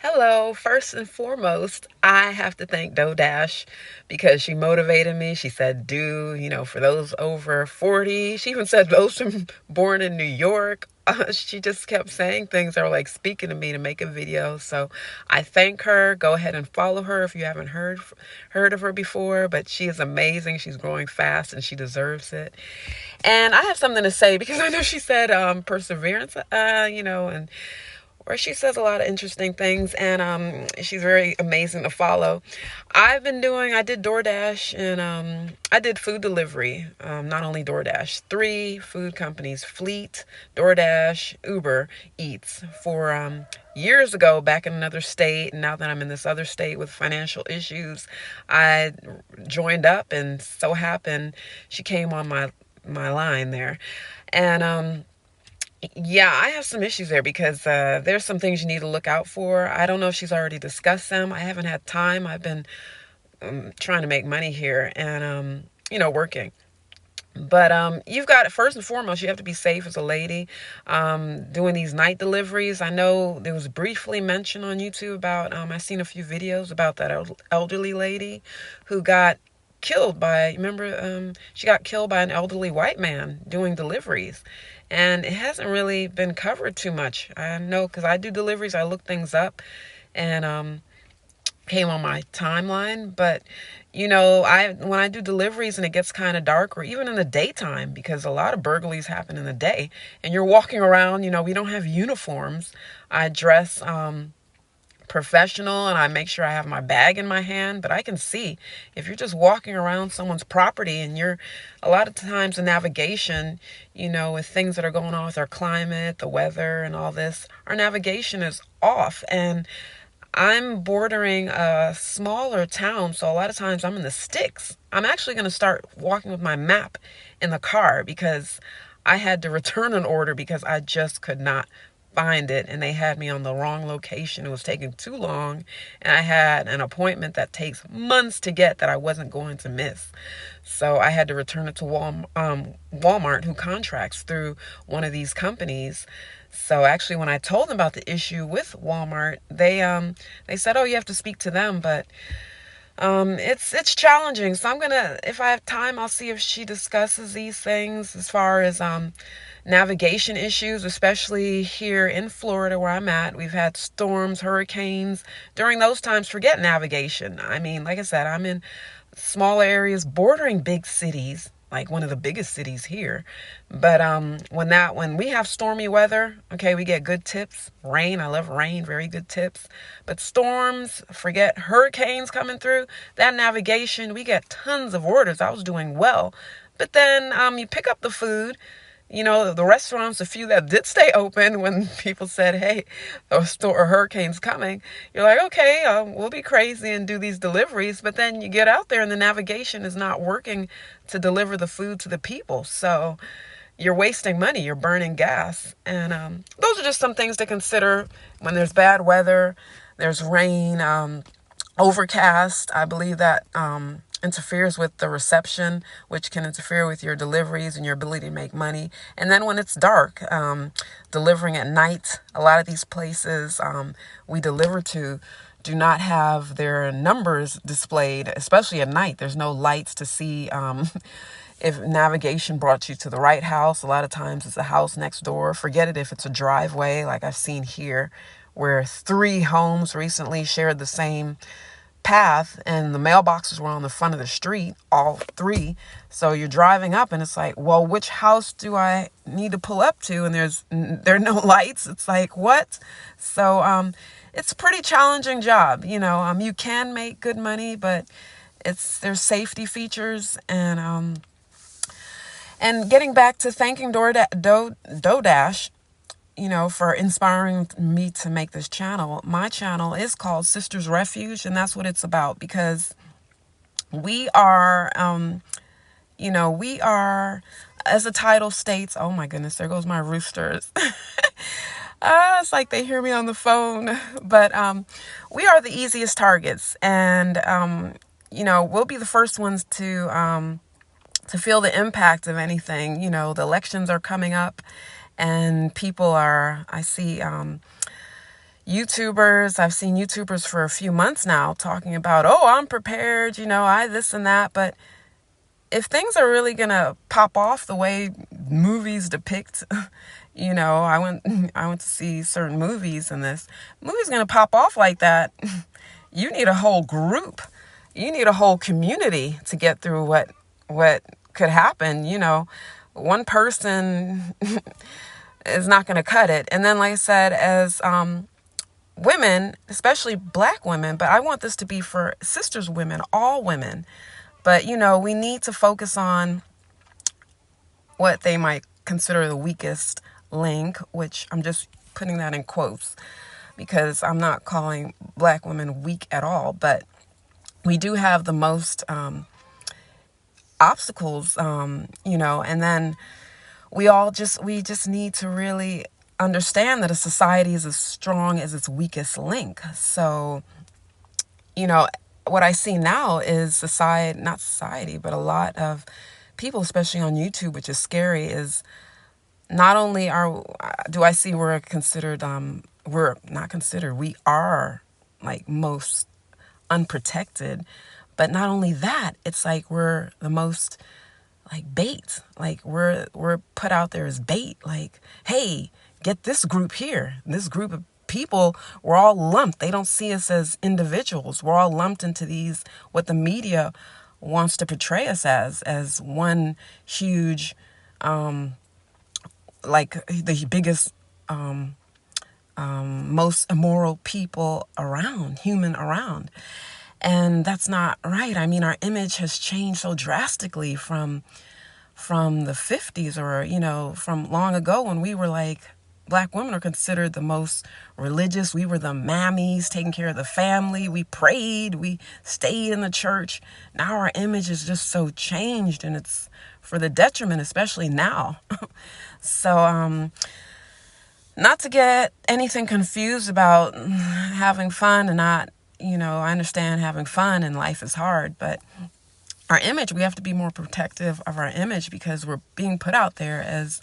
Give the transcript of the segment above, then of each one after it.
Hello. First and foremost, I have to thank DoDash because she motivated me. She said, for those over 40. She even said those from born in New York. She just kept saying things that were like speaking to me to make a video. So I thank her. Go ahead and follow her if you haven't heard of her before. But she is amazing. She's growing fast and she deserves it. And I have something to say because I know she said perseverance, and where she says a lot of interesting things, and she's very amazing to follow. I did DoorDash, and I did food delivery, not only DoorDash, three food companies, Fleet, DoorDash, Uber Eats, for years ago back in another state. And now that I'm in this other state with financial issues, I joined up, and so happened she came on my line there. And yeah, I have some issues there because there's some things you need to look out for. I don't know if she's already discussed them. I haven't had time. I've been trying to make money here and, working. But you've got, first and foremost, you have to be safe as a lady doing these night deliveries. I know there was briefly mentioned on YouTube about, I've seen a few videos about that elderly lady who got killed by, remember, she got killed by an elderly white man doing deliveries. And it hasn't really been covered too much. I know because I do deliveries, I look things up, and came on my timeline. But I when I do deliveries and it gets kind of dark, or even in the daytime, because a lot of burglaries happen in the day, and you're walking around, we don't have uniforms. I dress professional, and I make sure I have my bag in my hand, but I can see if you're just walking around someone's property, and you're a lot of times the navigation, with things that are going on with our climate, the weather and all this, our navigation is off. And I'm bordering a smaller town, so a lot of times I'm in the sticks. I'm actually going to start walking with my map in the car because I had to return an order because I just could not find it, and they had me on the wrong location. It was taking too long, and I had an appointment that takes months to get that I wasn't going to miss. So I had to return it to Walmart, who contracts through one of these companies. So actually, when I told them about the issue with Walmart, they said, "Oh, you have to speak to them." But it's challenging. So I'm gonna, if I have time, I'll see if she discusses these things as far as navigation issues, especially here in Florida where I'm at. We've had storms, hurricanes. During those times, forget navigation. I mean, like I said, I'm in small areas bordering big cities, like one of the biggest cities here. But when we have stormy weather, okay, we get good tips. Rain, I love rain, very good tips. But storms, forget hurricanes coming through. That navigation, we get tons of orders. I was doing well. But then you pick up the food. The restaurants, a few that did stay open when people said, "Hey, a hurricane's coming," you're like, "Okay, we'll be crazy and do these deliveries." But then you get out there and the navigation is not working to deliver the food to the people. So you're wasting money, you're burning gas. And those are just some things to consider when there's bad weather, there's rain, overcast. I believe that interferes with the reception, which can interfere with your deliveries and your ability to make money. And then when it's dark, delivering at night, a lot of these places we deliver to do not have their numbers displayed, especially at night. There's no lights to see if navigation brought you to the right house. A lot of times it's a house next door. Forget it if it's a driveway, like I've seen here, where 3 homes recently shared the same path and the mailboxes were on the front of the street, all 3. So you're driving up and it's like, well, which house do I need to pull up to? And there are no lights. It's like, what? So it's a pretty challenging job. You can make good money, but there's safety features. And getting back to thanking DoDash, for inspiring me to make this channel. My channel is called Sisters Refuge, and that's what it's about, because we are, as the title states, oh my goodness, there goes my roosters. It's like they hear me on the phone, but we are the easiest targets, and, we'll be the first ones to feel the impact of anything. The elections are coming up, and people are, I see, YouTubers, I've seen YouTubers for a few months now talking about, oh, I'm prepared, I this and that. But if things are really going to pop off the way movies depict, I went to see certain movies, and this movie's going to pop off like that. You need a whole group. You need a whole community to get through what could happen. One person is not going to cut it. And then, like I said, as women, especially Black women, but I want this to be for sisters women, all women. But, we need to focus on what they might consider the weakest link, which I'm just putting that in quotes because I'm not calling Black women weak at all. But we do have the most obstacles, and then we just need to really understand that a society is as strong as its weakest link. So, what I see now is not society, but a lot of people, especially on YouTube, which is scary, is not only do I see we're not considered, we are like most unprotected, but not only that, it's like we're the most like bait, like we're put out there as bait, like, hey, get this group here, this group of people, we're all lumped. They don't see us as individuals. We're all lumped into these, what the media wants to portray us as one huge, like the biggest, most immoral people human around. And that's not right. I mean, our image has changed so drastically from the 50s or, from long ago when we were like, Black women are considered the most religious. We were the mammies, taking care of the family. We prayed. We stayed in the church. Now our image is just so changed, and it's for the detriment, especially now. So, not to get anything confused about having fun and not, I understand having fun and life is hard, but our image, we have to be more protective of our image because we're being put out there as,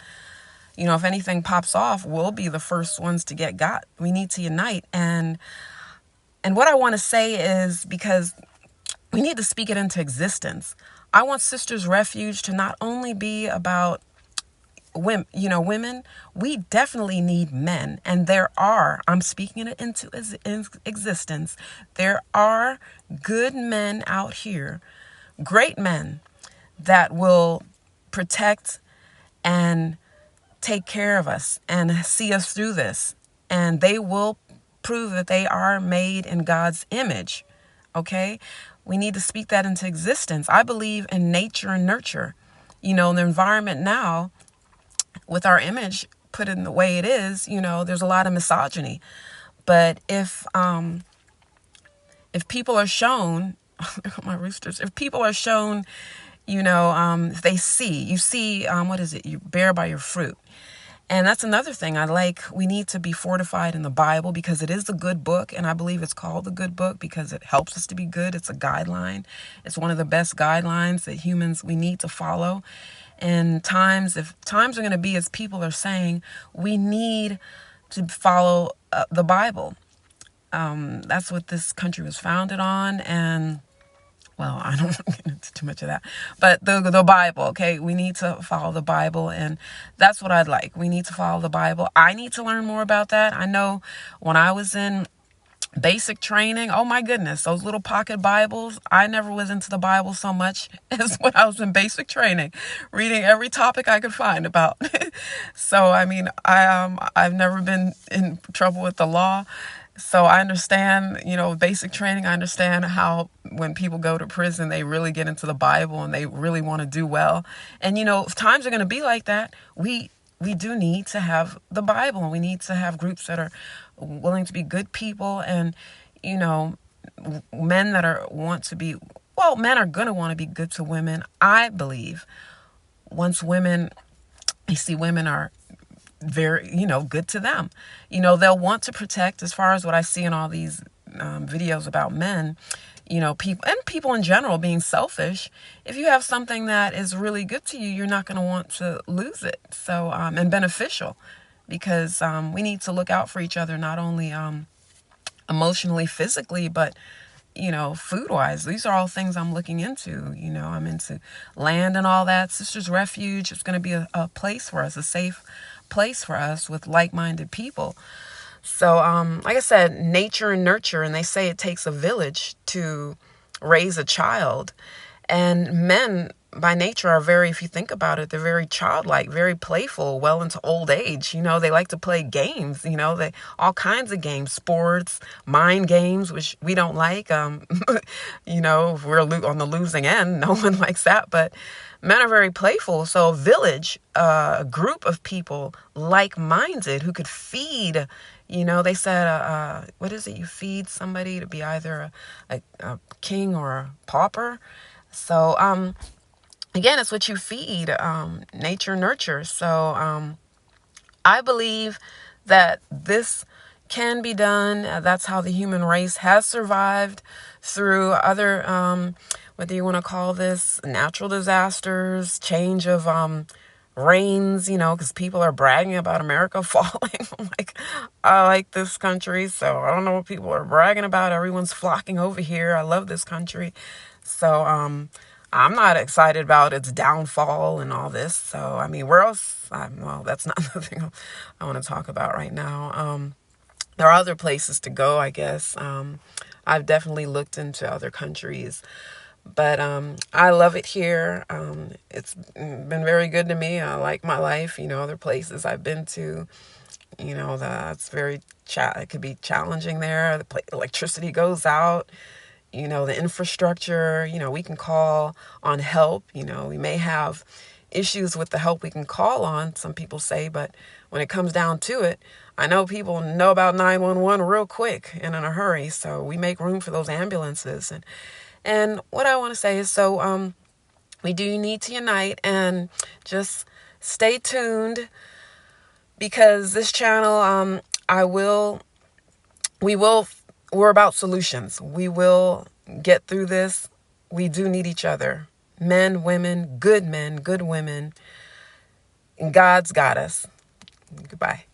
if anything pops off, we'll be the first ones to get got. We need to unite. And what I want to say is, because we need to speak it into existence. I want Sisters Refuge to not only be about women, we definitely need men. And I'm speaking it into existence. There are good men out here, great men that will protect and take care of us and see us through this. And they will prove that they are made in God's image. Okay? We need to speak that into existence. I believe in nature and nurture. The environment now, with our image put in the way it is, there's a lot of misogyny. But if people are shown, my roosters, if people are shown, if they see, what is it? You bear by your fruit. And that's another thing we need to be fortified in the Bible because it is a good book. And I believe it's called the good book because it helps us to be good. It's a guideline. It's one of the best guidelines that we need to follow. And if times are going to be, as people are saying, we need to follow the Bible. That's what this country was founded on. And well, I don't want to get into too much of that, but the Bible, okay? We need to follow the Bible, and that's what I'd like. We need to follow the Bible. I need to learn more about that. I know when I was in basic training, oh my goodness, those little pocket Bibles, I never was into the Bible so much as when I was in basic training, reading every topic I could find about. So, I mean, I've never been in trouble with the law. So I understand, basic training. I understand how when people go to prison, they really get into the Bible and they really want to do well. And, if times are going to be like that, we do need to have the Bible, and we need to have groups that are willing to be good people and, men that men are going to want to be good to women. I believe once you see women are very, good to them. They'll want to protect, as far as what I see in all these videos about men, people in general being selfish. If you have something that is really good to you, you're not going to want to lose it. So, and beneficial. because we need to look out for each other, not only emotionally, physically, but food wise. These are all things I'm looking into. I'm into land and all that. Sisters Refuge is going to be a place for us, a safe place for us with like-minded people. So, like I said, nature and nurture, and they say it takes a village to raise a child. And men, by nature, are very, if you think about it, they're very childlike, very playful, well into old age. They like to play games, they all kinds of games, sports, mind games, which we don't like. If we're on the losing end, no one likes that. But men are very playful. So a village, a group of people like-minded who could feed. They said, what is it? You feed somebody to be either a king or a pauper. So, again, it's what you feed, nature nurture. So, I believe that this can be done. That's how the human race has survived through other, whether you want to call this natural disasters, change of, rains, because people are bragging about America falling. I'm like, I like this country, so I don't know what people are bragging about. Everyone's flocking over here. I love this country. So, I'm not excited about its downfall and all this. So, I mean, where else? Well, that's not the thing I want to talk about right now. There are other places to go, I guess. I've definitely looked into other countries, but I love it here. It's been very good to me. I like my life. Other places I've been to, that's very, it could be challenging there. The electricity goes out. The infrastructure, we can call on help. We may have issues with the help we can call on, some people say, but when it comes down to it, I know people know about 911 real quick and in a hurry. So we make room for those ambulances. And what I want to say is, so we do need to unite and just stay tuned, because this channel, we're about solutions. We will get through this. We do need each other. Men, good women. God's got us. Goodbye.